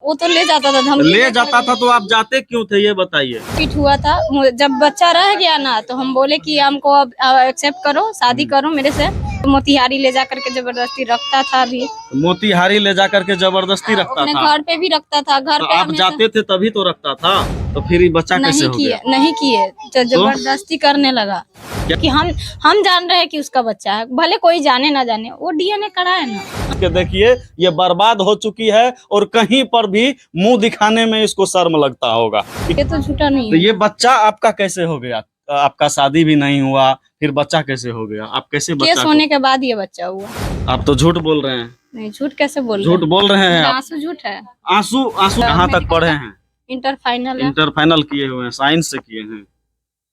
वो तो ले जाता था, धमकी ले जाता था तो आप जाते क्यों थे ये बताइए। पीट हुआ था। जब बच्चा रह गया ना तो हम बोले कि हमको अब एक्सेप्ट करो, शादी करो मेरे से। तो मोतिहारी ले जा करके जबरदस्ती रखता था। अभी मोतिहारी ले जाकर के जबरदस्ती रखता अपने था। घर पे भी रखता था, घर तो पे आप जाते थे तभी तो रखता था, तो फिर ये बच्चा कैसे हो गया। नहीं किए, जबरदस्ती करने लगा कि हम जान रहे हैं कि उसका बच्चा है, भले कोई जाने ना जाने, वो डीएनए कराए ना। के देखिए ये बर्बाद हो चुकी है और कहीं पर भी मुंह दिखाने में इसको शर्म लगता होगा। ये तो झूठा नहीं तो है। ये बच्चा आपका कैसे हो गया, आपका शादी भी नहीं हुआ, फिर बच्चा कैसे हो गया, आप कैसे केस बच्चा होने के बाद ये बच्चा हुआ। आप तो झूठ बोल रहे हैं। नहीं, झूठ कैसे बोल झूठ बोल रहे हैं आप। आंसू झूठ है। आंसू आंसू कहाँ तक पढ़े हैं। इंटर फाइनल है। इंटर फाइनल किए हुए हैं, साइंस से किए हैं।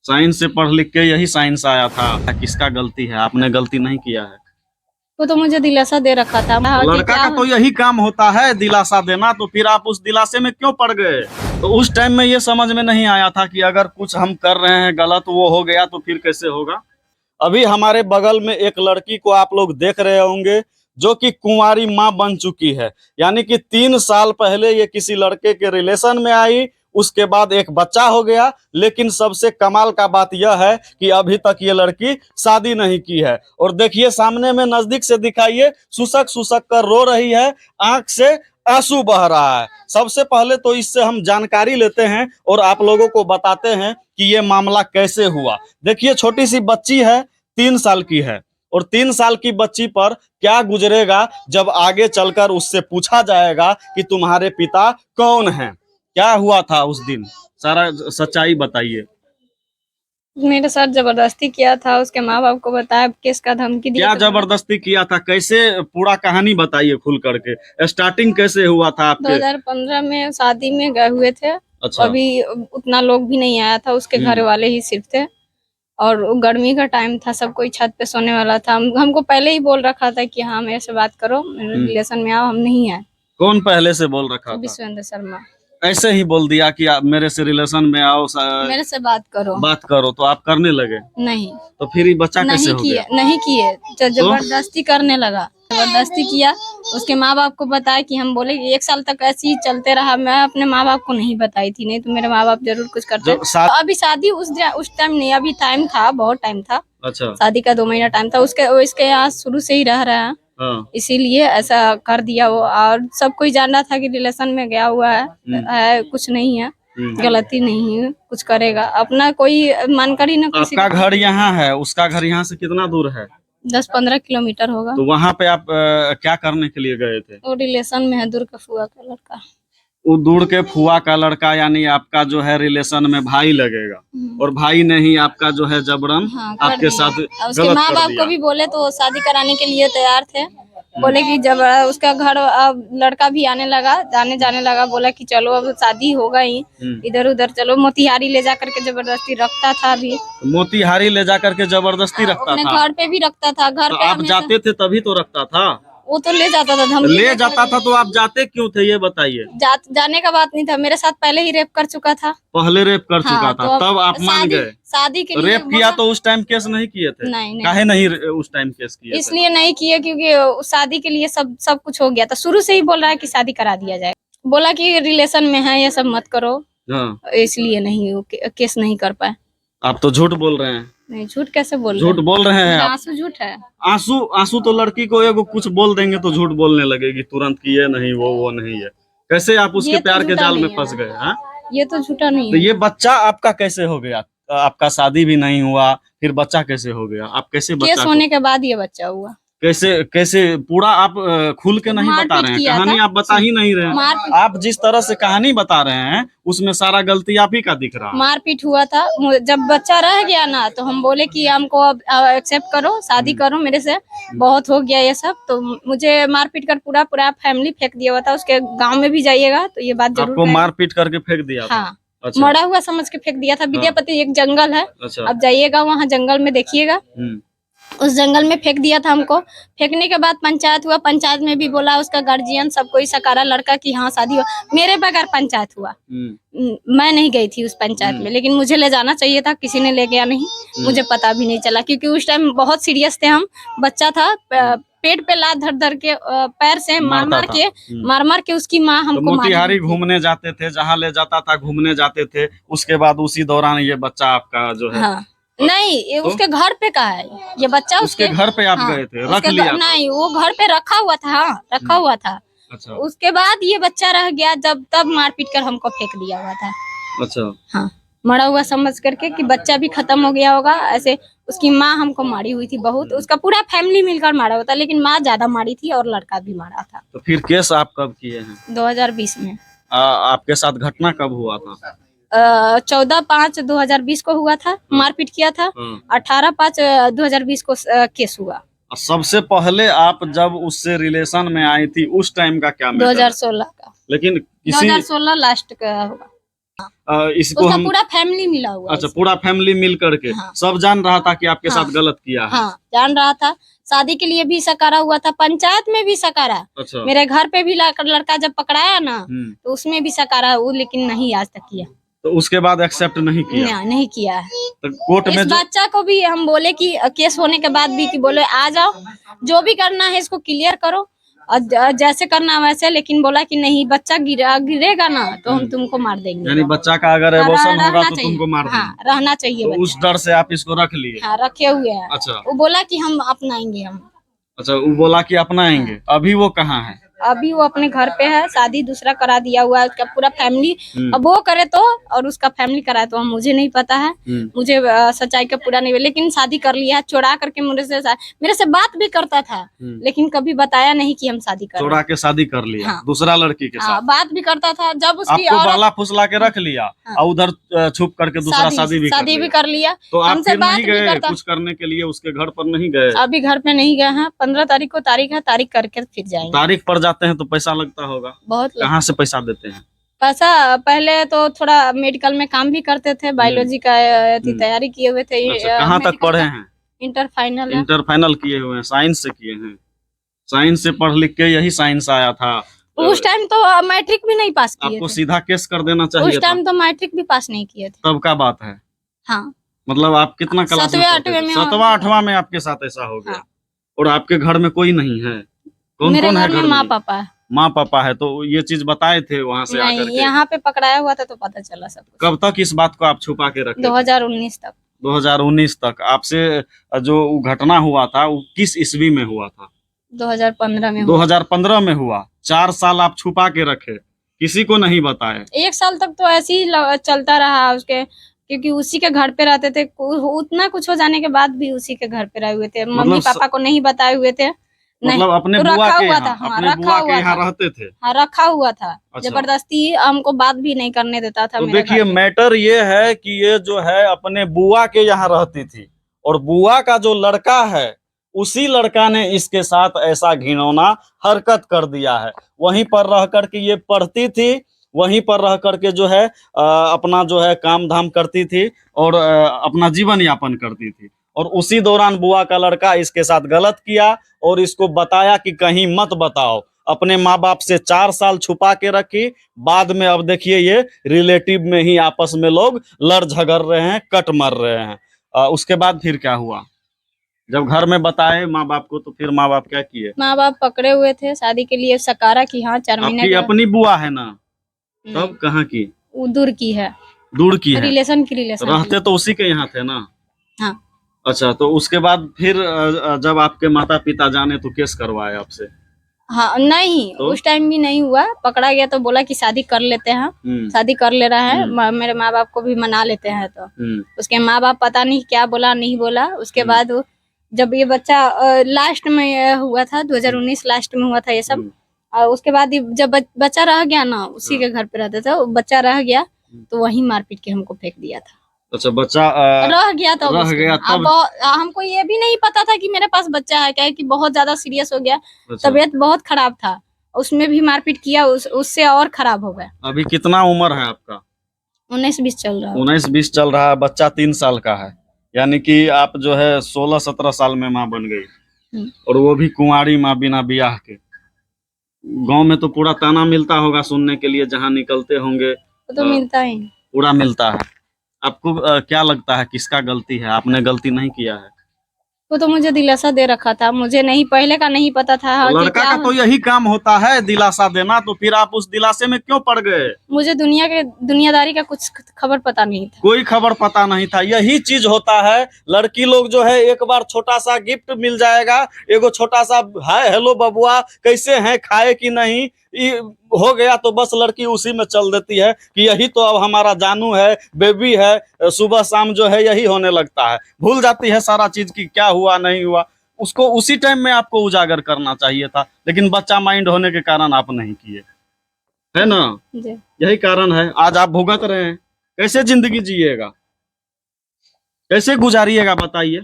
साइंस से पढ़ लिख के यही साइंस आया था। किसका गलती है, आपने गलती नहीं किया है। वो तो मुझे दिलासा दे रखा था। लड़का का तो यही काम होता है दिलासा देना, तो फिर आप उस दिलासे में क्यों पड़ गए। तो उस टाइम में ये समझ में नहीं आया था कि अगर कुछ हम कर रहे हैं गलत, वो हो गया तो फिर कैसे होगा। अभी हमारे बगल में एक लड़की को आप लोग देख रहे होंगे जो कि कुंवारी माँ बन चुकी है, यानी कि 3 साल पहले ये किसी लड़के के रिलेशन में आई, उसके बाद एक बच्चा हो गया। लेकिन सबसे कमाल का बात यह है कि अभी तक ये लड़की शादी नहीं की है। और देखिए सामने में नजदीक से दिखाइए, सुसक सुसक कर रो रही है, आंख से आंसू बह रहा है। सबसे पहले तो इससे हम जानकारी लेते हैं और आप लोगों को बताते हैं कि ये मामला कैसे हुआ। देखिए छोटी सी बच्ची है, 3 साल की है, और 3 साल की बच्ची पर क्या गुजरेगा जब आगे चलकर उससे पूछा जाएगा कि तुम्हारे पिता कौन हैं, क्या हुआ था उस दिन, सारा सच्चाई बताइए। मेरे साथ जबरदस्ती किया था, उसके माँ बाप को बताया, केस का धमकी दिया। क्या जबरदस्ती किया था, कैसे, पूरा कहानी बताइए खुल करके। स्टार्टिंग कैसे हुआ था आपके। 2015 में शादी में गए हुए थे। अच्छा। अभी उतना लोग भी नहीं आया था, उसके घर वाले ही सिर्फ थे। और गर्मी का टाइम था, सब कोई छत पे सोने वाला था। हमको पहले ही बोल रखा था कि हाँ मेरे से बात करो, मेरे रिलेशन में आओ, हम नहीं आए। कौन पहले से बोल रखा था। विश्वेंद्र शर्मा। ऐसे ही बोल दिया कि आप मेरे से रिलेशन में आओ, मेरे से बात करो, तो आप करने लगे। नहीं, तो फिर ये बच्चा कैसे हो गया। नहीं किए, जबरदस्ती करने लगा, जबरदस्ती किया। उसके माँ बाप को बताया कि हम बोले कि 1 साल तक ऐसे ही चलते रहा। मैं अपने माँ बाप को नहीं बताई थी, नहीं तो मेरे माँ बाप जरूर कुछ करते। तो अभी शादी उस टाइम नहीं, अभी टाइम था, बहुत टाइम था। अच्छा। शादी का 2 महीना टाइम था। इसके यहाँ शुरू से ही रह रहा है। इसीलिए ऐसा कर दिया वो। और सब कोई जान रहा था कि रिलेशन में गया हुआ है, कुछ नहीं है, गलती नहीं है, कुछ करेगा अपना, कोई मानकर ही ना। आपका घर यहाँ है, उसका घर यहाँ से कितना दूर है। 10-15 किलोमीटर होगा। तो वहाँ पे आप क्या करने के लिए गए थे। वो रिलेशन में है, दूर का फुआ का लड़का। वो दूर के फुआ का लड़का, यानी आपका जो है रिलेशन में भाई लगेगा, और भाई ने ही आपका जो है जबरन आपके साथ उसके माँ बाप को भी बोले तो शादी कराने के लिए तैयार थे। बोले कि जब उसका घर, अब लड़का भी आने लगा, जाने लगा, बोला कि चलो अब शादी होगा ही, इधर उधर चलो। मोतिहारी ले जा करके जबरदस्ती रखता था। अभी मोतिहारी ले जा करके जबरदस्ती रखता था। घर पे भी रखता था, घर पे आप जाते थे तभी तो रखता था। वो तो ले जाता था, धमकी ले जाता था तो आप जाते क्यों थे ये बताइए। जाने का बात नहीं था, मेरे साथ पहले ही रेप कर चुका था। पहले रेप कर चुका था, तो तब आप मान गए। शादी के लिए रेप किया तो उस टाइम केस नहीं किए थे। नहीं। काहे नहीं उस टाइम केस किए। इसलिए नहीं किए क्योंकि शादी के लिए सब कुछ हो गया था। शुरू से ही बोल रहा है कि शादी करा दिया जाए, बोला कि रिलेशन में है, ये सब मत करो। इसलिए नहीं केस नहीं कर पाए। आप तो झूठ बोल रहे हैं। नहीं, झूठ कैसे झूठ बोल रहे हैं। आंसू झूठ है। आंसू आंसू तो लड़की को एगो कुछ बोल देंगे तो झूठ बोलने लगेगी तुरंत कि ये नहीं, वो नहीं है। कैसे आप उसके प्यार के जाल में फंस गए। ये तो झूठा नहीं है। है। ये बच्चा आपका कैसे हो गया, आपका शादी भी नहीं हुआ, फिर बच्चा कैसे हो गया, आप कैसे केस होने के बाद ये बच्चा हुआ। कैसे पूरा आप खुल के नहीं बता रहे हैं, कहानी आप बता ही नहीं रहे हैं। आप जिस तरह से कहानी बता रहे हैं उसमें सारा गलती आप ही का दिख रहा है। मारपीट हुआ था। जब बच्चा रह गया ना तो हम बोले कि हमको अब एक्सेप्ट करो, शादी करो मेरे से, बहुत हो गया ये सब। तो मुझे मारपीट कर पूरा फैमिली फेंक दिया हुआ था। उसके गाँव में भी जाइएगा तो ये बात जरूर। आपको मारपीट करके फेंक दिया। हाँ। अच्छा। मरा हुआ समझ के फेंक दिया था। विद्यापति एक जंगल है। अच्छा। अब जाइएगा वहाँ जंगल में देखिएगा, उस जंगल में फेंक दिया था हमको। फेंकने के बाद पंचायत हुआ, पंचायत में भी बोला उसका गार्जियन सब कोई सकारा लड़का की हाँ शादी हुआ। मेरे बगैर पंचायत हुआ। मैं नहीं गई थी उस पंचायत में, लेकिन मुझे ले जाना चाहिए था, किसी ने ले गया नहीं। मुझे पता भी नहीं चला क्योंकि उस टाइम बहुत सीरियस थे हम। बच्चा था, पेट पे लात धर धर के पैर से मार मार के उसकी माँ तो हमको मोतिहारी घूमने जाते थे, जहाँ ले जाता था घूमने जाते थे, उसके बाद उसी दौरान ये बच्चा आपका जो है हाँ। नहीं, ये उसके घर पे का है ये बच्चा। उसके घर पे आप गए थे, रख लिया? नहीं, वो घर पे रखा हुआ था। हाँ, रखा हुआ था। अच्छा। उसके बाद ये बच्चा रह गया, जब तब मारपीट कर हमको फेंक दिया हुआ था। अच्छा। हाँ, मरा हुआ समझ करके कि बच्चा भी खत्म हो गया होगा, ऐसे उसकी माँ हमको मारी हुई थी बहुत। उसका पूरा फैमिली मिलकर मारा हुआ था, लेकिन माँ ज्यादा मारी थी और लड़का भी मारा था। तो फिर केस आप कब किए हैं? 2020 में। आपके साथ घटना कब हुआ था? 14/5/2020 को हुआ था, मारपीट किया था। 18/5/2020 को केस हुआ। सबसे पहले आप जब उससे रिलेशन में आई थी उस टाइम का क्या मैटर? 2016 का। लेकिन किसी 2016 लास्ट का होगा। इसको उसका हम पूरा फैमिली मिला हुआ। अच्छा, पूरा फैमिली मिल करके। हाँ। सब जान रहा था कि आपके साथ गलत किया है? हाँ, जान रहा था। शादी के लिए भी सकारा हुआ था, पंचायत में भी सकारा। अच्छा। मेरे घर पे भी लड़का जब पकड़ाया ना, तो उसमें भी सकारा वो, लेकिन नहीं आज तक किया। तो उसके बाद एक्सेप्ट नहीं किया? नहीं किया है। तो कोर्ट में बच्चा को भी हम बोले कि केस होने के बाद भी कि बोले आ जाओ, जो भी करना है इसको क्लियर करो और जैसे करना वैसे, लेकिन बोला कि नहीं, बच्चा गिरेगा ना तो हम तुमको मार देंगे। यानी बच्चा का अगर एबॉर्शन होगा तो तुमको मार देंगे? हाँ, रहना चाहिए। तो उस डर से आप इसको रख लिए? हाँ, रखे हुए हैं। अच्छा। वो बोला कि हम अपनाएंगे हम। अच्छा, वो बोला कि अपनाएंगे। अभी वो कहाँ है? अभी वो अपने घर पे है, शादी दूसरा करा दिया हुआ है, उसका पूरा फैमिली। अब वो करे तो और उसका फैमिली कराए तो हम, मुझे नहीं पता है। मुझे सच्चाई का पूरा नहीं, लेकिन शादी कर लिया, चुरा करके मेरे से बात भी करता था, लेकिन कभी बताया नहीं कि हम शादी कर। चुरा के शादी कर लिया। हाँ। दूसरा लड़की के साथ बात भी करता था। जब उसकी आपको बहला फुसला के रख लिया। हाँ। और उधर छुप करके दूसरा शादी भी कर लिया। तो आप फिर नहीं गए कुछ करने के लिए उसके घर पर? नहीं गए? अभी घर पे नहीं गए हैं। 15 तारीख को तारीख है, तारीख करके फिर जाएंगे। तारीख पर जाते हैं तो पैसा लगता होगा बहुत। कहाँ से पैसा देते हैं? पैसा पहले तो थोड़ा मेडिकल में काम भी करते थे, बायोलॉजी का तैयारी किए हुए थे। अच्छा, कहाँ तक पढ़े हैं? Inter final. इंटर फाइनल किए हुए हैं, साइंस से किए हैं। साइंस से पढ़ लिख के यही साइंस आया था। उस टाइम तो मैट्रिक भी नहीं पास किए आपको सीधा केस कर देना चाहिए। उस टाइम तो मैट्रिक भी पास नहीं किए थे। तब का बात है? हाँ। मतलब आप कितना क्लास में? 7वां 8वां में आपके साथ ऐसा हो गया। और आपके घर में कोई नहीं है? कौन कौन है घर में? माँ पापा है। माँ पापा है। तो ये चीज बताए थे वहाँ से आकर के? यहाँ पे पकड़ाया हुआ था तो पता चला सब कुछ। कब तक इस बात को आप छुपा के रखे? 2019 तक। 2019 तक। आपसे जो घटना हुआ था वो किस ईस्वी में हुआ था? 2015 में। 2015 में हुआ। 4 साल आप छुपा के रखे, किसी को नहीं बताए? 1 साल तक तो ऐसे ही चलता रहा उसके, क्योंकि उसी के घर पे रहते थे। उतना कुछ हो जाने के बाद भी उसी के घर पे रहे हुए थे। मम्मी पापा को नहीं बताए हुए थे। मतलब अपने बुआ के यहाँ रहते थे? हाँ, रखा हुआ था। अच्छा। जबरदस्ती हमको बात भी नहीं करने देता था। तो देखिए, मैटर ये है कि ये जो है अपने बुआ के यहाँ रहती थी, और बुआ का जो लड़का है उसी लड़का ने इसके साथ ऐसा घिनौना हरकत कर दिया है। वहीं पर रह करके ये पढ़ती थी, वहीं पर रह करके जो है अपना जो है काम धाम करती थी और अपना जीवन यापन करती थी। और उसी दौरान बुआ का लड़का इसके साथ गलत किया और इसको बताया कि कहीं मत बताओ। अपने माँ बाप से 4 साल छुपा के रखी। बाद में अब देखिए ये रिलेटिव में ही आपस में लोग लड़ झगड़ रहे हैं, कट मर रहे हैं। उसके बाद फिर क्या हुआ? जब घर में बताए माँ बाप को तो फिर माँ बाप क्या किए? माँ बाप पकड़े हुए थे शादी के लिए सकारा की। हाँ, 4 महीने की अपनी बुआ है ना? तब कहाँ की? दूर की है। दूर की है? रिलेशन की रिलेशन। रहते तो उसी के यहाँ थे ना? हाँ। अच्छा, तो उसके बाद फिर जब आपके माता पिता जाने तो केस करवाए आपसे? हाँ, नहीं तो? उस टाइम भी नहीं हुआ। पकड़ा गया तो बोला कि शादी कर लेते हैं। शादी कर ले रहा है। मेरे माँ बाप को भी मना लेते हैं। तो उसके माँ बाप पता नहीं क्या बोला नहीं बोला। उसके बाद जब ये बच्चा लास्ट में हुआ था, 2019 लास्ट में हुआ था ये सब। और उसके बाद जब बच्चा रह गया ना, उसी के घर पे रहते थे, बच्चा रह गया तो वही मारपीट के हमको फेंक दिया था। अच्छा, बच्चा रह गया तो रह गया तब हमको ये भी नहीं पता था कि मेरे पास बच्चा है। क्या है कि बहुत ज्यादा सीरियस हो गया। अच्छा। तबीयत बहुत खराब था, उसमें भी मारपीट किया, उससे और खराब हो गया। अभी कितना उम्र है आपका? 19-20 चल रहा है। 19-20 चल रहा है। बच्चा 3 साल का है, यानी कि आप जो है 16-17 साल में माँ बन गई, और वो भी कुंवारी माँ बिना ब्याह के। गांव में तो पूरा ताना मिलता होगा सुनने के लिए, जहाँ निकलते होंगे तो मिलता ही पूरा मिलता है। आपको क्या लगता है किसका गलती है? आपने गलती नहीं किया है? वो तो मुझे दिलासा दे रखा था, मुझे नहीं पहले का नहीं पता था कि लड़का क्या का तो यही काम होता है दिलासा देना, तो फिर आप उस दिलासे में क्यों पड़ गए? मुझे दुनियादारी का कुछ खबर पता नहीं था। कोई खबर पता नहीं था। यही चीज होता है, लड़की लोग जो है एक बार छोटा सा गिफ्ट मिल जाएगा, एगो छोटा सा हाय हेलो बबुआ कैसे हैं, खाए कि नहीं, हो गया तो बस लड़की उसी में चल देती है कि यही तो अब हमारा जानू है, बेबी है। सुबह शाम जो है यही होने लगता है, भूल जाती है सारा चीज की क्या हुआ नहीं हुआ। उसको उसी टाइम में आपको उजागर करना चाहिए था, लेकिन बच्चा माइंड होने के कारण आप नहीं किए, है ना? जी। यही कारण है आज आप भुगत रहे हैं। कैसे जिंदगी जिएगा, कैसे गुजारिएगा बताइए?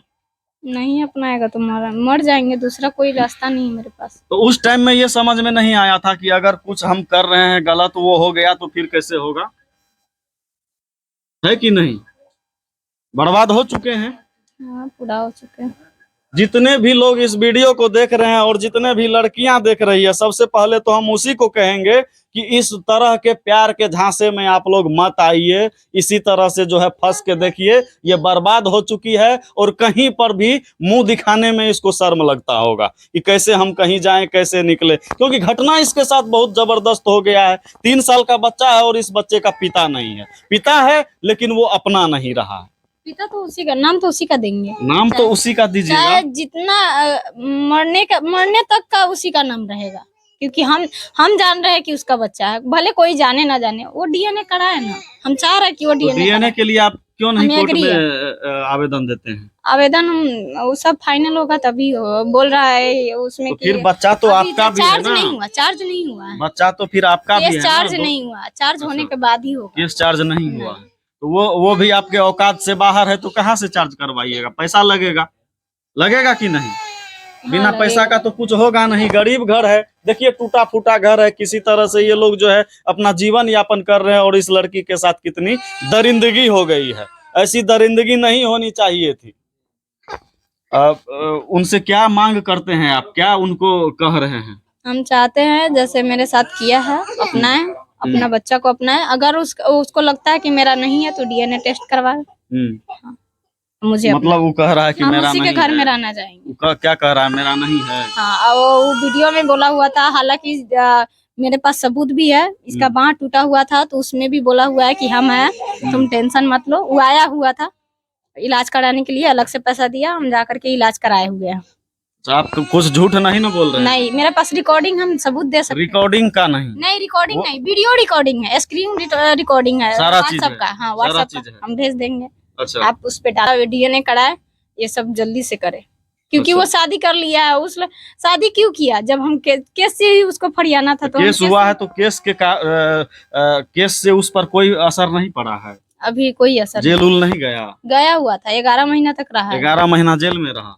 नहीं अपनाएगा तो मर जाएंगे, दूसरा कोई रास्ता नहीं है मेरे पास। तो उस टाइम में ये समझ में नहीं आया था कि अगर कुछ हम कर रहे हैं गलत वो हो गया तो फिर कैसे होगा, है कि नहीं? बर्बाद हो चुके हैं। हाँ पूरा हो चुके हैं। जितने भी लोग इस वीडियो को देख रहे हैं और जितने भी लड़कियां देख रही है, सबसे पहले तो हम उसी को कहेंगे कि इस तरह के प्यार के झांसे में आप लोग मत आइए। इसी तरह से जो है फंस के देखिए, ये बर्बाद हो चुकी है और कहीं पर भी मुंह दिखाने में इसको शर्म लगता होगा कि कैसे हम कहीं जाएं, कैसे निकले, क्योंकि घटना इसके साथ बहुत जबरदस्त हो गया है। 3 साल का बच्चा है और इस बच्चे का पिता नहीं है, पिता है लेकिन वो अपना नहीं रहा है। पिता तो उसी का नाम तो उसी का देंगे, नाम तो उसी का दीजिएगा, चाहे जितना मरने तक का उसी का नाम रहेगा, क्योंकि हम जान रहे हैं कि उसका बच्चा है, भले कोई जाने ना जाने, वो डीएनए करा है ना, हम चाह रहे हैं कि वो डीएनए के लिए आप क्यों नहीं हमें कोर्ट agree में आवेदन देते हैं? आवेदन वो सब फाइनल होगा तभी बोल रहा है उसमें तो कि फिर बच्चा तो अभी आपका भी है चार्ज ना? नहीं हुआ, चार्ज नहीं हुआ है, बच्चा तो फिर आपका भी है केस ना? चार्ज नहीं हुआ, चार्ज होने के बाद ही होगा। केस चार्ज नहीं हुआ है तो वो भी आपके औकात से बाहर है, तो कहाँ से चार्ज करवाइएगा? पैसा लगेगा, लगेगा कि नहीं? बिना पैसा का तो कुछ होगा नहीं। गरीब घर है, देखिए टूटा फूटा घर है, किसी तरह से ये लोग जो है अपना जीवन यापन कर रहे हैं और इस लड़की के साथ कितनी दरिंदगी हो गई है। ऐसी दरिंदगी नहीं होनी चाहिए थी। उनसे क्या मांग करते हैं आप, क्या उनको कह रहे हैं? हम चाहते हैं जैसे मेरे साथ किया है अपनाए, अपना बच्चा को अपनाए, अगर उसको लगता है कि मेरा नहीं है तो डीएनए टेस्ट करवाए। हाँ, मुझे मतलब वो कह रहा है कि हम मेरा उसी के नहीं घर है। में रहना चाहेंगे। क्या कह रहा है, मेरा नहीं है? हाँ और वो वीडियो में बोला हुआ था, हालांकि मेरे पास सबूत भी है, इसका बांह टूटा हुआ था तो उसमें भी बोला हुआ है कि हम हैं, तुम टेंशन मत लो। वो आया हुआ था इलाज कराने के लिए, अलग से पैसा दिया, हम जाकर के इलाज कराए हुए हैं। तो आप तो कुछ झूठ नहीं ना बोल रहे हैं? नहीं मेरे पास रिकॉर्डिंग, हम सबूत दे सकते हैं। रिकॉर्डिंग का नहीं? नहीं रिकॉर्डिंग नहीं, वीडियो रिकॉर्डिंग है, स्क्रीन रिकॉर्डिंग है, सारा चीज व्हाट्सएप का। हाँ व्हाट्सएप का हम भेज देंगे। अच्छा, आप उस पे डाला, डीएनए कराए, ये सब जल्दी से करे, क्योंकि अच्छा। वो शादी कर लिया है। उस शादी क्यों किया जब हम केस से ही उसको फरियाना था? तो केस हुआ है तो केस से उस पर कोई असर नहीं पड़ा है? अभी कोई असर जेल उल नहीं गया? गया हुआ था, 11 महीना तक रहा। 11 महीना जेल में रहा।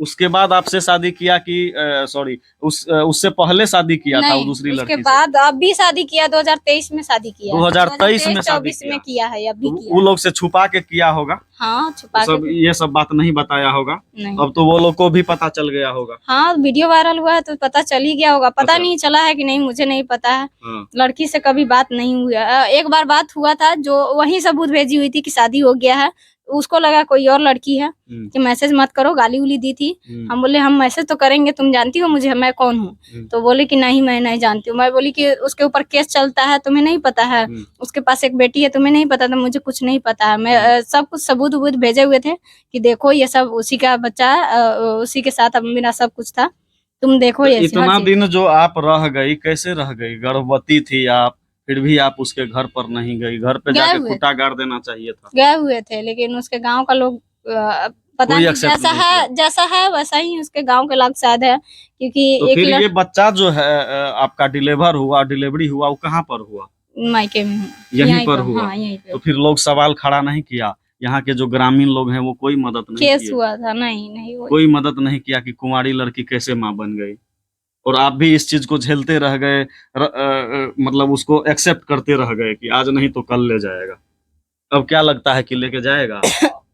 उसके बाद आपसे शादी किया कि सॉरी उससे पहले शादी किया था वो दूसरी लड़की से? उसके बाद अभी शादी किया, 2023 में शादी किया। 2023 में शादी 24 में किया है अभी किया। वो लोग से छुपा के किया होगा। हाँ छुपा सब के। ये सब बात नहीं बताया होगा। नहीं। अब तो वो लोग को भी पता चल गया होगा। हाँ वीडियो वायरल हुआ है तो पता चल ही गया होगा। पता अच्छा। नहीं चला है कि नहीं मुझे नहीं पता है। हाँ। लड़की से कभी बात नहीं हुई है। एक बार बात हुआ था, जो वही सबूत भेजी हुई थी कि शादी हो गया है, उसको लगा कोई और लड़की है कि मैसेज मत करो, गाली उली दी थी। हम बोले हम मैसेज तो करेंगे, तुम जानती हो मुझे, मैं कौन हूँ? तो बोले कि नहीं मैं नहीं जानती हूँ। मैं बोली कि उसके ऊपर केस चलता है, तुम्हें नहीं पता है? उसके पास एक बेटी है, तुम्हें नहीं पता? तो मुझे कुछ नहीं पता है। मैं सब कुछ सबूत वबूत भेजे हुए थे कि देखो ये सब उसी का बच्चा है, उसी के साथ मेरा सब कुछ था, तुम देखो। ये इतना दिन जो आप रह गई, कैसे रह गई? गर्भवती थी आप, फिर भी आप उसके घर पर नहीं गई। घर पे जाके खूंटा गाड़ देना चाहिए था। गए हुए थे, लेकिन उसके गांव का लोग पता नहीं, जैसा है वैसा ही उसके गांव के लोग शायद है, क्योंकि तो फिर ये बच्चा जो है आपका डिलीवरी हुआ वो कहाँ पर हुआ? मायके में। यहीं पर हुआ। हाँ, यहीं पे। तो फिर लोग सवाल खड़ा नहीं किया? यहाँ के जो ग्रामीण लोग हैं वो कोई मदद नहीं किए? केस हुआ था, नहीं कोई मदद नहीं किया कि कुंवारी लड़की कैसे माँ बन गई? और आप भी इस चीज को झेलते रह गए, मतलब उसको एक्सेप्ट करते रह गए कि आज नहीं तो कल ले जाएगा। अब क्या लगता है कि लेके जाएगा?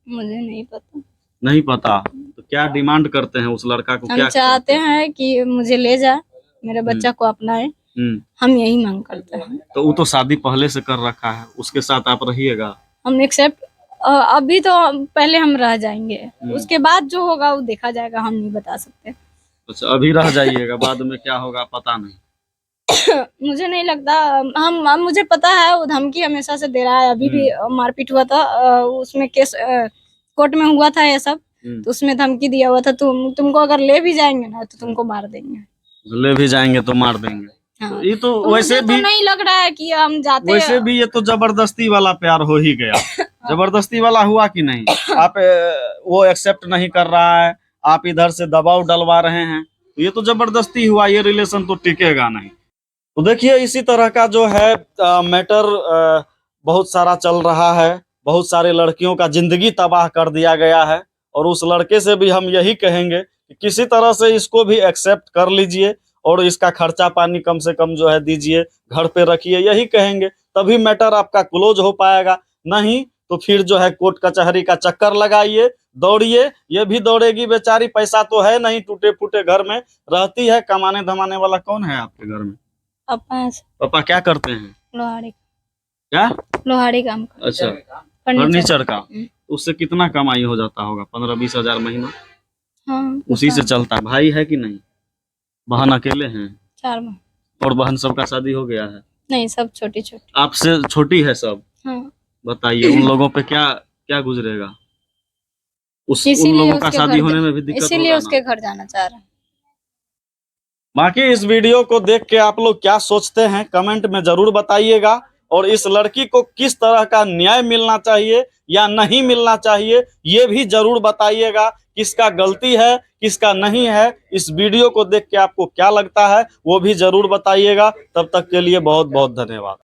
मुझे नहीं पता। नहीं पता? तो क्या डिमांड करते हैं उस लड़का को? हम चाहते हैं कि मुझे ले जाए, मेरे बच्चा को अपनाए, हम यही मांग करते हैं। तो वो तो शादी पहले से कर रखा है, उसके साथ आप रहिएगा? हम एक्सेप्ट अभी तो पहले हम रह जाएंगे, उसके बाद जो होगा वो देखा जाएगा, हम नहीं बता सकते। अच्छा, अभी रह जाइएगा, बाद में क्या होगा पता नहीं। मुझे नहीं लगता। हम मुझे पता है वो धमकी हमेशा से दे रहा है। अभी भी मारपीट हुआ था, उसमें केस कोर्ट में हुआ था ये सब, तो उसमें धमकी दिया हुआ था, तुमको अगर ले भी जाएंगे ना तो तुमको मार देंगे। ले भी जाएंगे तो मार देंगे। हाँ। तो ये तो वैसे भी तो नहीं लग रहा है कि हम जाते, वैसे भी ये तो जबरदस्ती वाला प्यार हो ही गया। जबरदस्ती वाला हुआ कि नहीं? आप वो एक्सेप्ट नहीं कर रहा है, आप इधर से दबाव डलवा रहे हैं, तो ये तो जबरदस्ती हुआ, ये रिलेशन तो टिकेगा नहीं। तो देखिए इसी तरह का जो है मैटर बहुत सारा चल रहा है। बहुत सारे लड़कियों का जिंदगी तबाह कर दिया गया है, और उस लड़के से भी हम यही कहेंगे कि किसी तरह से इसको भी एक्सेप्ट कर लीजिए और इसका खर्चा पानी कम से कम जो है दीजिए, घर पे रखिए, यही कहेंगे। तभी मैटर आपका क्लोज हो पाएगा। नहीं तो फिर जो है कोर्ट कचहरी का चक्कर लगाइए, दौड़िए, ये भी दौड़ेगी बेचारी, पैसा तो है नहीं, टूटे फूटे घर में रहती है। कमाने धमाने वाला कौन है आपके घर में? पापा क्या करते हैं? लोहाड़ी। क्या? लोहाड़ी काम का। अच्छा, फर्नीचर का। उससे कितना कमाई हो जाता होगा? 15-20 हजार महीना। हाँ, उसी से चलता है। भाई है कि नहीं? बहन अकेले हैं? 4 माह। और बहन सबका शादी हो गया है? नहीं, सब छोटी छोटी। आपसे छोटी है सब? हाँ। बताइए उन लोगों पे क्या क्या गुजरेगा? उन लोगों का शादी होने में भी दिक्कत होगा ना? इसीलिए उसके घर जाना चाह रहा है। बाकी इस वीडियो को देख के आप लोग क्या सोचते हैं कमेंट में जरूर बताइएगा, और इस लड़की को किस तरह का न्याय मिलना चाहिए या नहीं मिलना चाहिए ये भी जरूर बताइएगा। किसका गलती है किसका नहीं है, इस वीडियो को देख के आपको क्या लगता है वो भी जरूर बताइएगा। तब तक के लिए बहुत बहुत धन्यवाद।